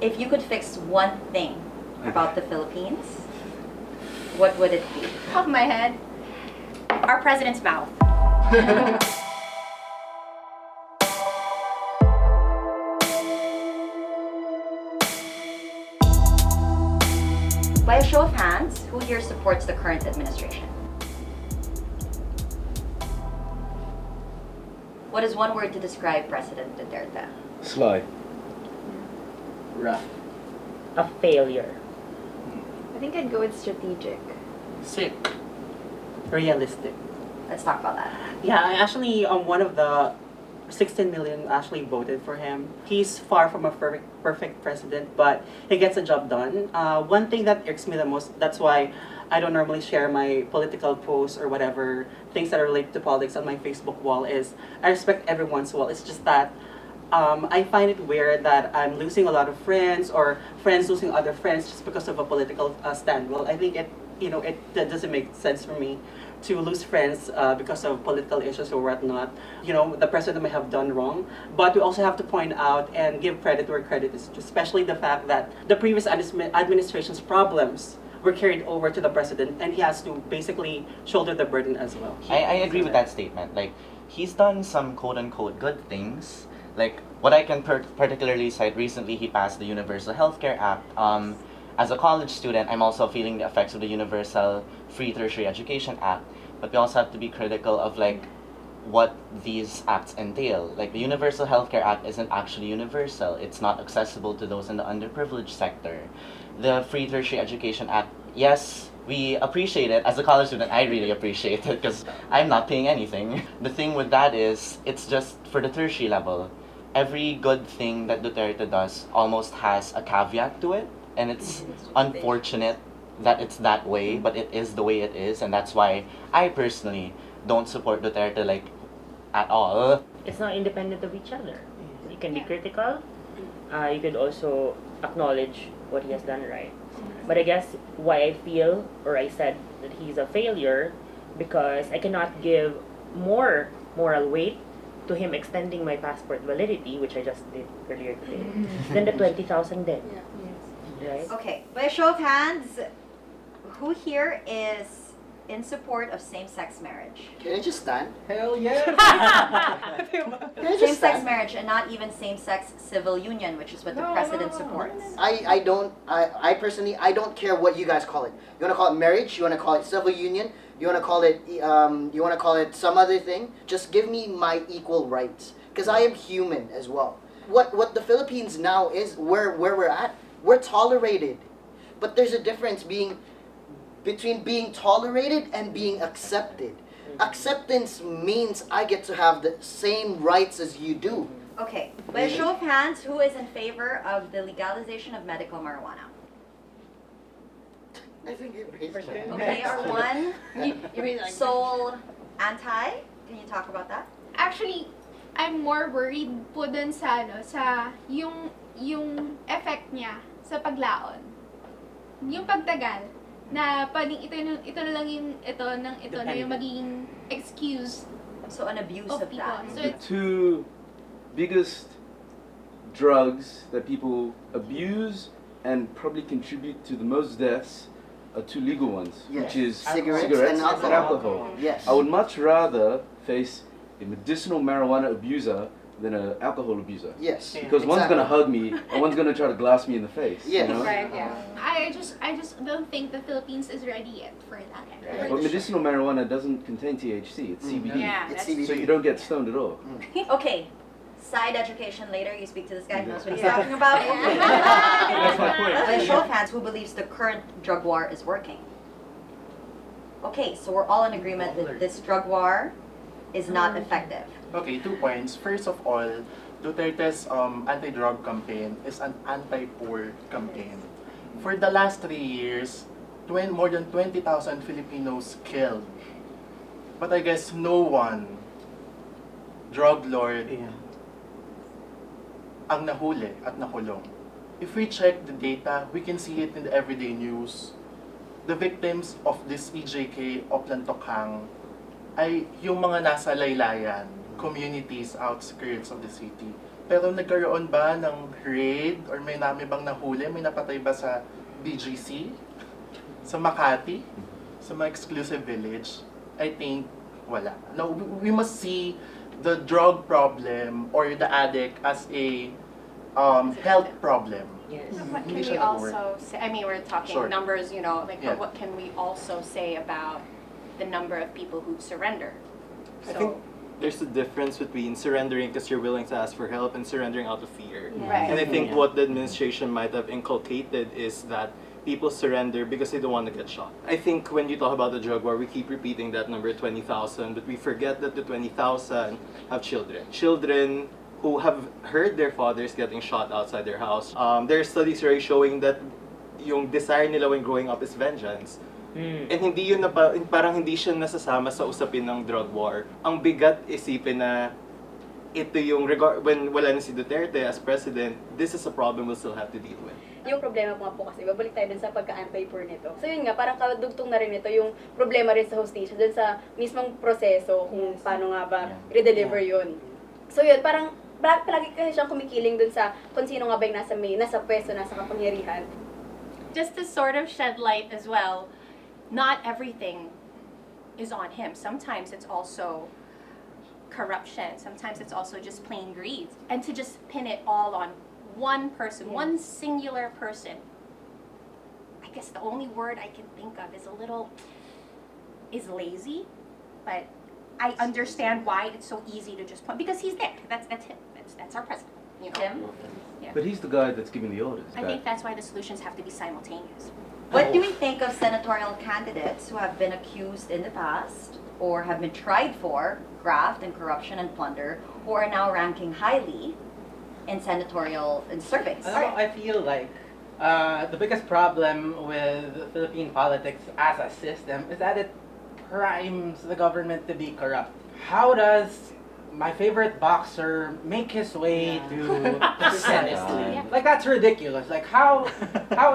If you could fix one thing about the Philippines, what would it be? Off my head, our president's mouth. By a show of hands, who here supports the current administration? What is one word to describe President Duterte? Sly. Rough. A failure. I think I'd go with strategic. Sick. Realistic. Let's talk about that. Yeah, I actually, one of the 16 million actually voted for him. He's far from a perfect president, but he gets the job done. One thing that irks me the most, that's why I don't normally share my political posts or whatever, things that are related to politics on my Facebook wall, is I respect everyone's wall. It's just that I find it weird that I'm losing a lot of friends or friends losing other friends just because of a political stand. Well, I think that doesn't make sense for me to lose friends because of political issues or whatnot. The president may have done wrong, but we also have to point out and give credit where credit is due, especially the fact that the previous administration's problems were carried over to the president, and he has to basically shoulder the burden as well. I agree with that statement. Like, he's done some quote-unquote good things. Like, what I can particularly cite, recently he passed the Universal Healthcare Act. As a college student, I'm also feeling the effects of the Universal Free Tertiary Education Act. But we also have to be critical of, like, what these acts entail. Like, the Universal Healthcare Act isn't actually universal. It's not accessible to those in the underprivileged sector. The Free Tertiary Education Act, yes, we appreciate it. As a college student, I really appreciate it because I'm not paying anything. The thing with that is, it's just for the tertiary level. Every good thing that Duterte does almost has a caveat to it, and it's unfortunate that it's that way, but it is the way it is, and that's why I personally don't support Duterte, like, at all. It's not independent of each other. You can be critical, you could also acknowledge what he has done right. But I guess why I feel, or I said that he's a failure, because I cannot give more moral weight to him extending my passport validity, which I just did earlier today, than the 20,000 did. Right? Okay, by a show of hands, who here is in support of same-sex marriage? Can I just stand? Hell yeah! Can I just Same-sex stand? marriage and not even same-sex civil union, which is what the president supports. I personally, I don't care what you guys call it. You want to call it marriage? You want to call it civil union? You want to call it some other thing? Just give me my equal rights, because I am human as well. What the Philippines now is, where we're at, we're tolerated, but there's a difference between being tolerated and being accepted. Acceptance means I get to have the same rights as you do. Okay, by a show of hands, who is in favor of the legalization of medical marijuana? I think it raised my hand. Okay, or one sole anti? Can you talk about that? Actually, I'm more worried po dun sa yung effect niya sa paglaon. Yung pagtagal na pwedeng ito na lang yung ito na yung magiging excuse So an abuse of of people. that. So The two biggest drugs that people abuse and probably contribute to the most deaths are two legal ones, Yes. which is Cigarettes cigarettes and and alcohol. Yes. I would much rather face a medicinal marijuana abuser than an alcohol abuser. Yes. Because one's gonna hug me and one's gonna try to glass me in the face. Yes. You know? Right, yeah. I just don't think the Philippines is ready yet for that. Right. But medicinal marijuana doesn't contain THC, it's CBD. Yeah, It's that's CBD. So you don't get stoned at all. Okay, side education later. You speak to this guy who knows what he's talking about. That's my point. By a show of hands, who believes the current drug war is working? Okay, so we're all in agreement that this drug war is not effective. Okay, 2 points. First of all, Duterte's anti-drug campaign is an anti-poor campaign. For the last 3 years, more than 20,000 Filipinos killed. But I guess no one, drug lord, ang nahuli at nakulong. If we check the data, we can see it in the everyday news. The victims of this EJK of Lantokhang ay yung mga nasa laylayan, communities, outskirts of the city. Pero nagkaroon ba ng raid or may nami bang nahuli? May napatay ba sa BGC? Sa Makati? Sa mga exclusive village? I think wala. No, we must see the drug problem or the addict as a health problem. Yes. What can Hindi we siya nag-work. also say, I mean, we're talking Sure. numbers, you know, like, Yeah. but what can we also say about the number of people who surrender? I think there's a difference between surrendering because you're willing to ask for help and surrendering out of fear. Right. And I think what the administration might have inculcated is that people surrender because they don't want to get shot. I think when you talk about the drug war, we keep repeating that number 20,000, but we forget that the 20,000 have children. Children who have heard their fathers getting shot outside their house. There are studies already showing that yung desire nila when growing up is vengeance. And hindi yun parang hindi siya nasasama sa usapin ng drug war. Ang bigat isipin na ito yung when wala na si Duterte as president, this is a problem we'll still have to deal with. Yung problema po nga po kasi, babalik tayo dun sa pagka-anti-poor nito. So yun nga, parang kadugtong na rin ito yung problema rin sa hostisya, dun sa mismong proseso, kung paano nga ba redeliver yun. So yun, parang palagi kasi siyang kumikiling dun sa kung sino nga ba yung nasa pwesto, nasa kapangyarihan. Just to sort of shed light as well, not everything is on him. Sometimes it's also corruption. Sometimes it's also just plain greed. And to just pin it all on one person, one singular person, I guess the only word I can think of is lazy, but I understand why it's so easy to just point, because he's there. That's him. That's our president. You know. Tim? But he's the guy that's giving the orders. I think that's why the solutions have to be simultaneous. What do we think of senatorial candidates who have been accused in the past or have been tried for graft and corruption and plunder, who are now ranking highly in senatorial surveys? I feel like the biggest problem with Philippine politics as a system is that it primes the government to be corrupt. How does my favorite boxer make his way to the Senate? Like, that's ridiculous. Like, how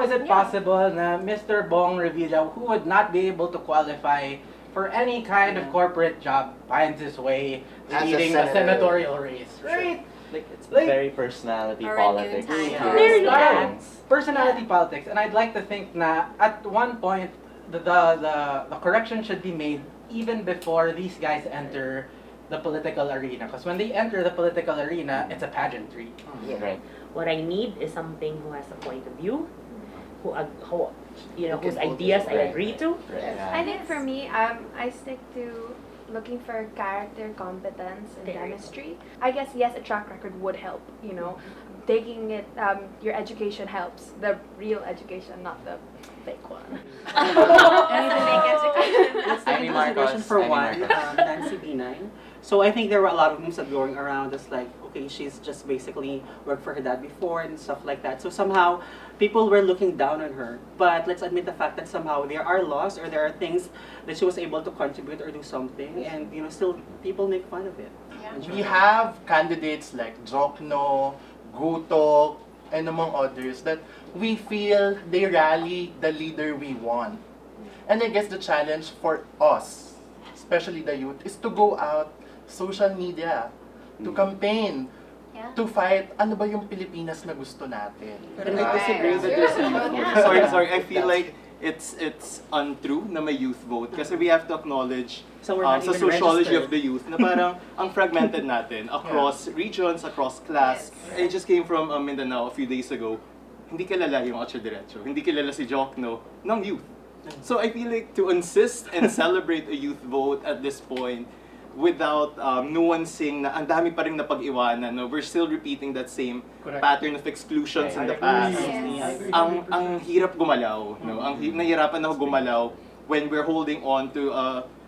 is it possible that Mr. Bong Revilla, who would not be able to qualify for any kind of corporate job, finds his way to As a leading a senator. senatorial race, right? Like it's Like- very personality Or a new politics. time. here. Very Parang personality politics, and I'd like to think na at one point the correction should be made even before these guys enter the political arena, because when they enter the political arena, it's a pageantry. Right. What I need is something who has a point of view, who whose ideas I agree to. I think for me, I stick to looking for character, competence, and There you go. chemistry. I guess yes, a track record would help. You know, taking it, your education helps. The real education, not the fake one. Let's take Amy into consideration Marcos, for Amy one, Marcos. Nancy B9. So I think there were a lot of moves that going around. It's like, okay, she's just basically worked for her dad before and stuff like that. So somehow people were looking down on her. But let's admit the fact that somehow there are laws or there are things that she was able to contribute or do something, and still people make fun of it. We have candidates like Jokno, Guto, and among others that we feel they rally the leader we want. And I guess the challenge for us, especially the youth, is to go out, social media, to campaign, Yeah. to fight, ano ba yung Pilipinas na gusto natin? But I disagree that there's a youth vote. Sorry, I feel like it's untrue na may youth vote kasi we have to acknowledge So we're not sa even sociology registered. of the youth na parang ang fragmented natin across regions, across class. I just came from Mindanao a few days ago. Hindi kilala yung Ocho Diretso. Hindi kilala si Jokno ng youth. So I feel like to insist and celebrate a youth vote at this point without nuancing na ang dami pa rin napag-iwanan. No? We're still repeating that same pattern of exclusions in the past. Ang hirap gumalaw. No? Nahirapan ako gumalaw when we're holding on to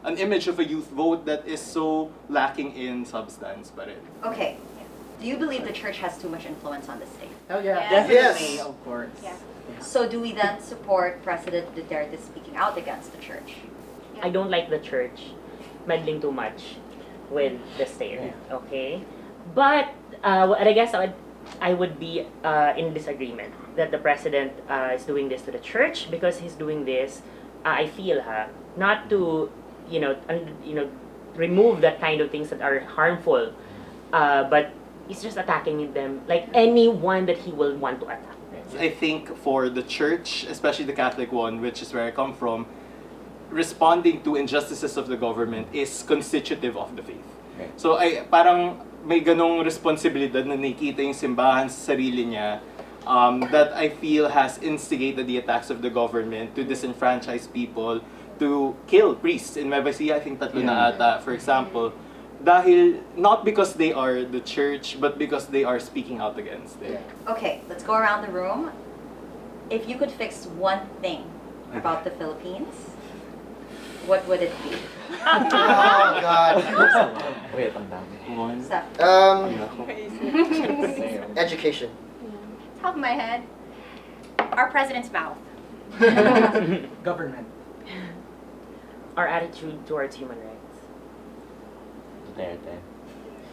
an image of a youth vote that is so lacking in substance pa rin. Okay. Do you believe the church has too much influence on the state? Oh yeah, Yes. Definitely, Yes. of course. Yeah. So do we then support President Duterte speaking out against the church? I don't like the church meddling too much with the state. Okay, but I guess I would be in disagreement that the president is doing this to the church because he's doing this. I feel not to remove that kind of things that are harmful, but he's just attacking them like anyone that he will want to attack. I think for the church, especially the Catholic one, which is where I come from, responding to injustices of the government is constitutive of the faith. Right. So parang may ganong responsibilidad na nakikita yung simbahan sa sarili niya that I feel has instigated the attacks of the government to disenfranchise people, to kill priests. In Nueva Ecija, I think tatlo na ata, for example, dahil not because they are the church, but because they are speaking out against it. Okay, let's go around the room. If you could fix one thing about the Philippines, what would it be? Oh God. Wait, ang dami. One. Steph. Education. Top of my head, our president's mouth. Government. Our attitude towards human rights. Duterte.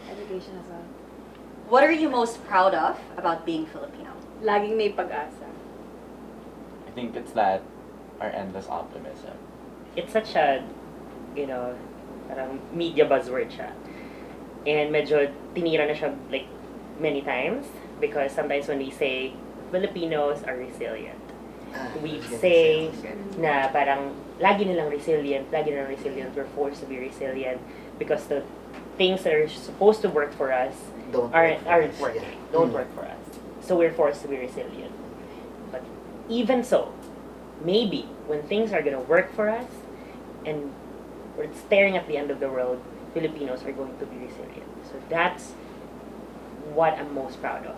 Education as well. What are you most proud of about being Filipino? Laging may pag-asa. I think it's that our endless optimism. It's such a, parang media buzzword siya. And medyo tinira na siya like many times because sometimes when we say Filipinos are resilient, we say na parang lagi nilang resilient, we're forced to be resilient because the things that are supposed to work for us aren't working, don't work for us. So we're forced to be resilient. But even so, maybe when things are gonna work for us and we're staring at the end of the world, Filipinos are going to be resilient. So that's what I'm most proud of.